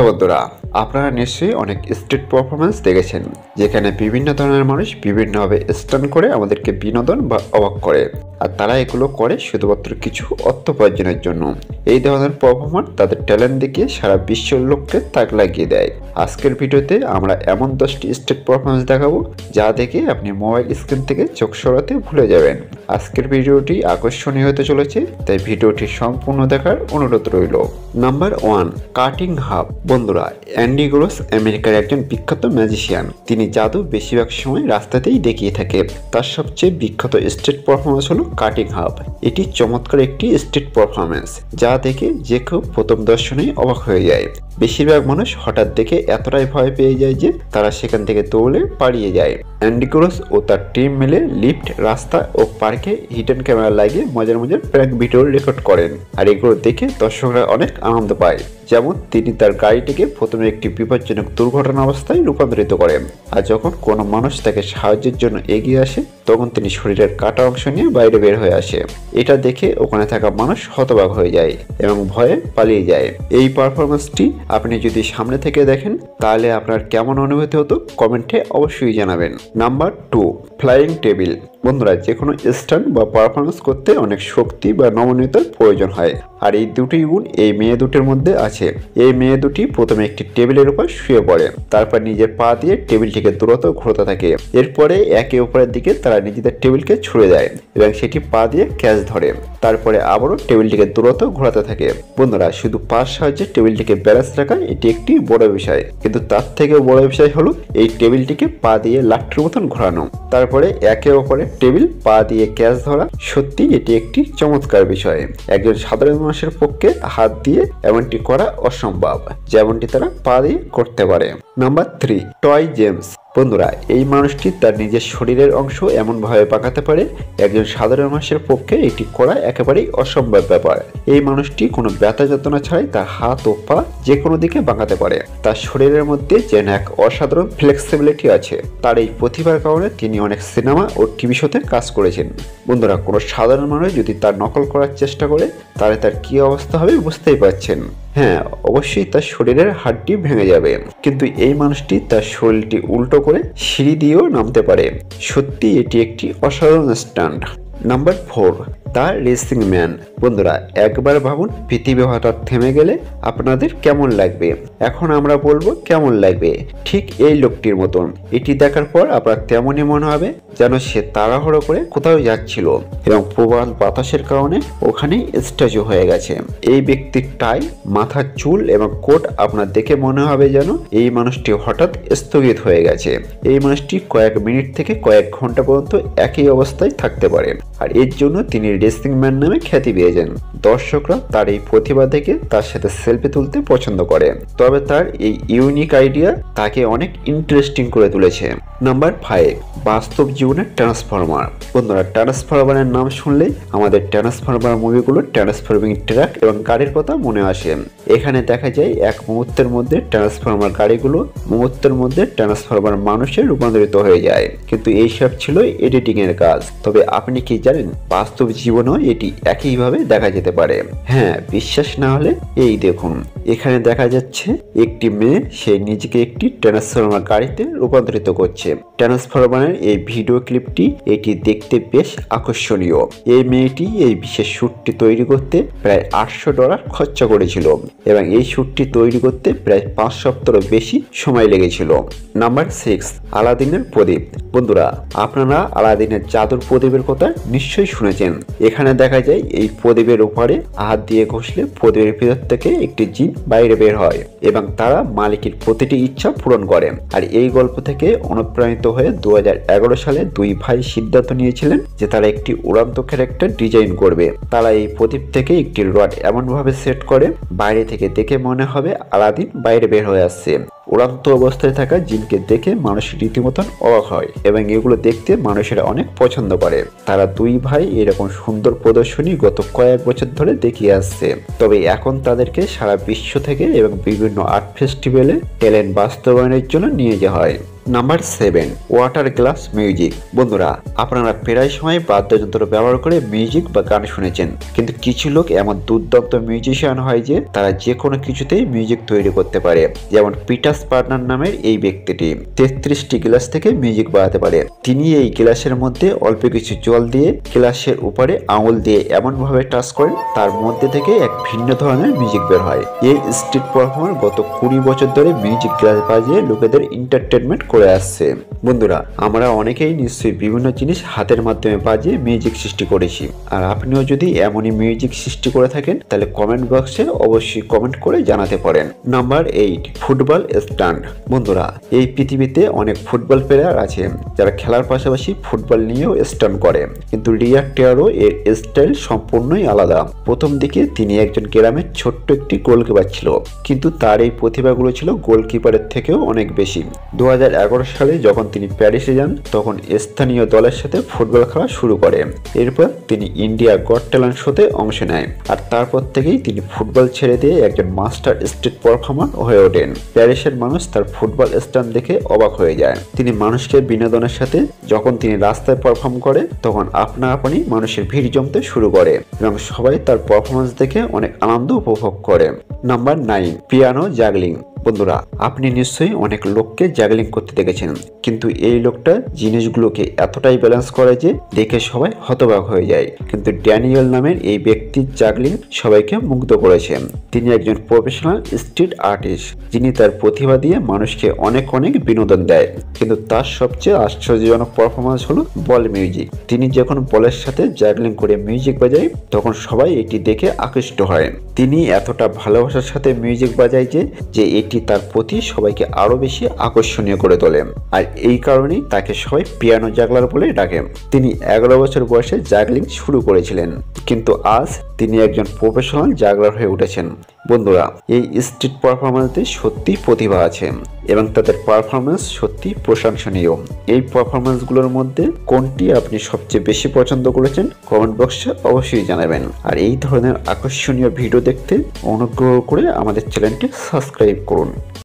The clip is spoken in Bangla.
হ্যালো বন্ধুরা, আপনারা নিশ্চয়ই অনেক স্ট্রিট পারফরমেন্স দেখেছেন, যেখানে বিভিন্ন ধরনের মানুষ বিভিন্নভাবে স্টান্ট করে আমাদেরকে বিনোদন বা অবাক করে। আর তারা এগুলো করে শুধুমাত্র কিছু অর্থ উপার্জনের জন্য। এই ধরনের পারফর্মার তাদের ট্যালেন্ট দেখিয়ে সারা বিশ্বের লোককে তাক লাগিয়ে দেয়। আজকের ভিডিওতে আমরা এমন 10টি স্ট্রিট পারফরমেন্স দেখাবো যা দেখে আপনি মোবাইল স্ক্রিন থেকে চোখ সরাতে ভুলে যাবেন। আজকের ভিডিওটি আকর্ষণীয় হতে চলেছে, তাই ভিডিওটি সম্পূর্ণ দেখার অনুরোধ রইল। Number 1, cutting hub. বন্ধুরা, অ্যান্ডি গ্রোস আমেরিকার একজন বিখ্যাত ম্যাজিশিয়ান। তিনি জাদু বেশিরভাগ সময় রাস্তাতেই দেখিয়ে থাকে। তার সবচেয়ে বিখ্যাত স্ট্রিট পারফরমেন্স হলো কাটিং হাব। এটি চমৎকার একটি স্ট্রিট পারফরমেন্স যা দেখে যে কেউ প্রথম দর্শনেই অবাক হয়ে যায়। বেশিরভাগ মানুষ হঠাৎ দেখে এতটাই ভয় পেয়ে যায় যে তারা সেখান থেকে দৌড়ে পালিয়ে যায়। অ্যান্ডি গ্রোস ও তার টিম মিলে লিফট, রাস্তা ও পার্কে হিডেন ক্যামেরা লাগিয়ে মজার প্র্যাঙ্ক ভিডিও রেকর্ড করেন। আর এগুলো দেখে দর্শকরা অনেক আনন্দ পায়। যেমন তিনি তার গাড়িটিকে প্রথমে একটি বিপজ্জনক দুর্ঘটনা অবস্থায় রূপান্তরিত করেন, আর যখন কোনো মানুষ তাকে সাহায্যের জন্য এগিয়ে আসে তখন তিনি শরীরের কাটা অংশ নিয়ে বাইরে বের হয়ে আসে। এটা দেখে ওখানে থাকা মানুষ হতবাক হয়ে যায় এবং ভয়ে পালিয়ে যায়। এই পারফরমেন্সটি আপনি যদি সামনে থেকে দেখেন তাহলে আপনার কেমন অনুভূতি হতো কমেন্টে অবশ্যই জানাবেন। Number 2, flying table. বন্ধুরা, যে কোনো স্টান্ট বা পারফরমেন্স করতে অনেক শক্তি বা নমনীয়তার প্রয়োজন হয়, আর এই দুটি গুণ এই মেয়ে দুটির মধ্যে আছে। এই মেয়ে দুটি প্রথমে একটি টেবিলের উপর শুয়ে পড়ে, তারপর নিজের পা দিয়ে টেবিলটিকে দ্রুত ঘোরাতে থাকে। এরপরে একে অপরের দিকে তারা নিজেদের টেবিলকে ছুড়ে দেয় এবং সেটি পা দিয়ে ক্যাচ ধরে। তারপরে আবারও টেবিলটিকে দ্রুত ঘোরাতে থাকে। বন্ধুরা, শুধু পার সাহায্যে টেবিলটিকে ব্যালেন্স রাখা এটি একটি বড় বিষয়, কিন্তু তার থেকেও বড় বিষয় হলো এই টেবিলটিকে পা দিয়ে লাঠির মতন ঘোরানো, তারপরে একে অপরের টেবিল পা দিয়ে ক্যাচ ধরা। সত্যি এটি একটি চমৎকার বিষয়। একজন সাধারণ মানুষের পক্ষে হাত দিয়ে এমনটি করা অসম্ভব, যেমনটি তারা পা দিয়ে করতে পারে। Number 3, toy James. বন্ধুরা, এই মানুষটি তার নিজের শরীরের অংশ এমনভাবে বাঁকাতে পারে একজন সাধারণ মানুষের পক্ষে এটি করা একেবারেই অসম্ভব ব্যাপার। এই মানুষটি কোনো ব্যথা যন্ত্রণা ছাড়াই তার হাত ও পা যে কোনো দিকে বাঁকাতে পারে। তার শরীরের মধ্যে যেন এক অসাধারণ ফ্লেক্সিবিলিটি আছে। তার এই প্রতিভার কারণে তিনি অনেক সিনেমা ও টিভি শোতে কাজ করেছেন। বন্ধুরা, কোনো সাধারণ মানুষ যদি তার নকল করার চেষ্টা করে তাহলে তার কি অবস্থা হবে বুঝতেই পারছেন। হ্যাঁ, অবশ্যই তার শরীরের হাড়টি ভেঙে যাবে, কিন্তু এই মানুষটি তার শরীরটি উল্টো করে সিঁড়ি দিয়েও নামতে পারে। সত্যি এটি একটি অসাধারণ stunt. Number 4, the racing man. বন্ধুরা, একবার ভাবুন পৃথিবী হঠাৎ থেমে গেলে আপনাদের কেমন লাগবে। এখন আমরা বলবো কেমন লাগবে, ঠিক এই লোকটির মতন। এটি দেখার পর আপনার তেমনই মনে হবে যেন সে তাড়াহুড়ো করে কোথাও যাচ্ছিল এবং প্রবল বাতাসের কারণে ওখানেই স্ট্যাচু হয়ে গেছে। এই ব্যক্তির টাই, মাথার চুল এবং কোট আপনার দেখে মনে হবে যেন এই মানুষটি হঠাৎ স্থগিত হয়ে গেছে। এই মানুষটি কয়েক মিনিট থেকে কয়েক ঘন্টা পর্যন্ত একই অবস্থায় থাকতে পারে, আর এর জন্য তিনি রেসিং ম্যান নামে খ্যাতি পেয়েছেন। দর্শকরা তার এই প্রতিভা দেখে তার সাথে সেলফি তুলতে পছন্দ করে। তবে তার এই ইউনিক আইডিয়া তাকে অনেক ইন্টারেস্টিং করে তুলেছে। নাম্বার 5, বাস্তব জীবনের ট্রান্সফরমার। বন্ধুরা, ট্রান্সফরমারের নাম শুনলেই আমাদের ট্রান্সফরমার মুভিগুলোর ট্রান্সফরমিং ট্রাক এবং গাড়ির কথা মনে আসে। এখানে দেখা যায় এক মুহূর্তের মধ্যে ট্রান্সফরমার গাড়িগুলো মুহূর্তের মধ্যে ট্রান্সফরমার মানুষে রূপান্তরিত হয়ে যায়, কিন্তু এইসব ছিল এডিটিং এর কাজ। তবে আপনি কি জানেন বাস্তব জীবনেও এটি একইভাবে দেখা যেতে পারে? হ্যাঁ, বিশ্বাস না হলে এই দেখুন। এখানে দেখা যাচ্ছে একটি মেয়ে, সে নিজেকে একটি ট্রান্সফরমার গাড়িতে রূপান্তরিত করছে। ট্রান্সফরমারের এই ভিডিও ক্লিপটি এটি দেখতে বেশ আকর্ষণীয়। এই মেয়েটি এই বিশেষ শ্যুটটি তৈরি করতে প্রায় $800 খরচা করেছিল এবং এই শ্যুটটি তৈরি করতে প্রায় 5 সপ্তাহেরও বেশি সময় লেগেছিল। নাম্বার 6, আলাদিনের প্রদীপ। বন্ধুরা, আপনারা আলাদিনের জাদুর প্রদীপের কথা নিশ্চয়ই শুনেছেন। এখানে দেখা যায় এই প্রদীপের উপরে হাত দিয়ে ঘষলে প্রদীপের ভিতর থেকে একটি জিন বাইরে বের হয় এবং তারা মালিকের প্রতিটি ইচ্ছা পূরণ করে। আর এই গল্প থেকে অনুপ্রাণিত হয়ে 2011 সালে দুই ভাই সিদ্ধান্ত নিয়েছিলেন যে তারা একটি উড়ন্ত ক্যারেক্টার ডিজাইন করবে। তারা এই প্রদীপ থেকে একটি রড এমনভাবে সেট করে বাইরে থেকে দেখে মনে হবে আলাদিন বাইরে বের হয়ে আসছে। উড়ন্ত অবস্থায় থাকা জিনকে দেখে মানুষ রীতিমতন অবাক হয় এবং এগুলো দেখতে মানুষেরা অনেক পছন্দ করে। তারা দুই ভাই এরকম সুন্দর প্রদর্শনী গত কয়েক বছর ধরে দেখিয়ে আসছে। তবে এখন তাদেরকে সারা বিশ্ব থেকে এবং বিভিন্ন আর্ট ফেস্টিভ্যালে ট্যালেন্ট বাস্তবায়নের জন্য নিয়ে যাওয়া হয়। Number 7, water glass music. বন্ধুরা, আপনারা প্রায় সময় বাদ্যযন্ত্র ব্যবহার করে মিউজিক বা গান শুনেছেন, কিন্তু কিছু লোক এমন দুর্দান্ত মিউজিশিয়ান হয় যে তারা যে কোনো কিছুতেই মিউজিক তৈরি করতে পারে। যেমন পিটার স্পার্নার নামের এই ব্যক্তিটি 33টি গ্লাস থেকে মিউজিক বানাতে পারে। তিনি এই গ্লাসের মধ্যে অল্প কিছু জল দিয়ে গ্লাসের উপরে আঙুল দিয়ে এমন ভাবে টাচ করেন তার মধ্যে থেকে এক ভিন্ন ধরনের মিউজিক বের হয়। এই স্ট্রিট পারফর্মার গত 20 বছর ধরে মিউজিক গ্লাস বাজিয়ে লোকেদের এন্টারটেনমেন্ট করে আসছে। বন্ধুরা, আমরা অনেকেই নিশ্চয়ই বিভিন্ন জিনিস হাতের মাধ্যমে বাজিয়ে মিউজিক সৃষ্টি করেছি, আর আপনিও যদি এমনই মিউজিক সৃষ্টি করে থাকেন তাহলে কমেন্ট বক্সে অবশ্যই কমেন্ট করে জানাতে পারেন। Number 8, football stand. বন্ধুরা, এই পৃথিবীতে অনেক ফুটবল প্লেয়ার আছে যারা খেলার পাশাপাশি ফুটবল নিয়েও স্ট্যান্ড করে, কিন্তু রিয়ার টেয়ারো এর স্টাইল সম্পূর্ণই আলাদা। প্রথম দিকে তিনি একজন গ্রামের ছোট্ট একটি গোলকিপার ছিল, কিন্তু তার এই প্রতিভাগুলো ছিল গোলকিপারের থেকেও অনেক বেশি। 2011 সালে যখন তিনি প্যারিসে যান তখন স্থানীয় দলের সাথে ফুটবল খেলা শুরু করে। এরপর তিনি ইন্ডিয়া গট ট্যালেন্ট শোতে অংশ নেয়, আর তারপর থেকেই তিনি ফুটবল ছেড়ে দিয়ে একজন মাস্টার স্ট্রিট পারফর্মার হয়ে ওঠেন। প্যারিসের মানুষ তার ফুটবল স্ট্যান্ড দেখে অবাক হয়ে যায়। তিনি মানুষকে বিনোদনের সাথে যখন তিনি রাস্তায় পারফর্ম করে তখন আপনা আপনি মানুষের ভিড় জমতে শুরু করে এবং সবাই তার পারফরমেন্স দেখে অনেক আনন্দ উপভোগ করে। Number 9, piano juggling. বন্ধুরা, আপনি নিশ্চয়ই অনেক লোককে জাগলিং করতে দেখেছেন, কিন্তু এই লোকটা জিনিসগুলোকে এতটাই ব্যালেন্স করে যে দেখে সবাই হতবাক হয়ে যায়। কিন্তু ড্যানিয়েল নামের এই ব্যক্তির জাগলিং সবাইকে মুগ্ধ করেছেন। তিনি একজন প্রফেশনাল স্ট্রিট আর্টিস্ট, যিনি তার প্রতিভা দিয়ে মানুষকে অনেক বিনোদন দেয়। কিন্তু তার সবচেয়ে আশ্চর্যজনক পারফরমেন্স হলো বল মিউজিক। তিনি যখন বলের সাথে জাগলিং করে মিউজিক বাজায় তখন সবাই এটি দেখে আকৃষ্ট হয়। তিনি এতটা ভালোবাসার সাথে মিউজিক বাজায় যে এটি তার প্রতি সবাইকে আরো বেশি আকর্ষণীয় করে তোলে, আর এই কারণেই তাকে সবাই পিয়ানো জাগলার বলে ডাকে। তিনি 11 বছর বয়সে জাগলিং শুরু করেছিলেন, কিন্তু আজ তিনি একজন প্রফেশনাল জাগলার হয়ে উঠেছেন। বন্ধুরা, এই স্ট্রিট পারফরমেন্সে সত্যি প্রতিভা আছে এবং তাদের পারফরমেন্স সত্যি প্রশংসনীয়। এই পারফরমেন্সগুলোর মধ্যে কোনটি আপনি সবচেয়ে বেশি পছন্দ করেছেন কমেন্ট বক্সে অবশ্যই জানাবেন। আর এই ধরনের আকর্ষণীয় ভিডিও দেখতে অনুগ্রহ করে আমাদের চ্যানেলটি সাবস্ক্রাইব করুন।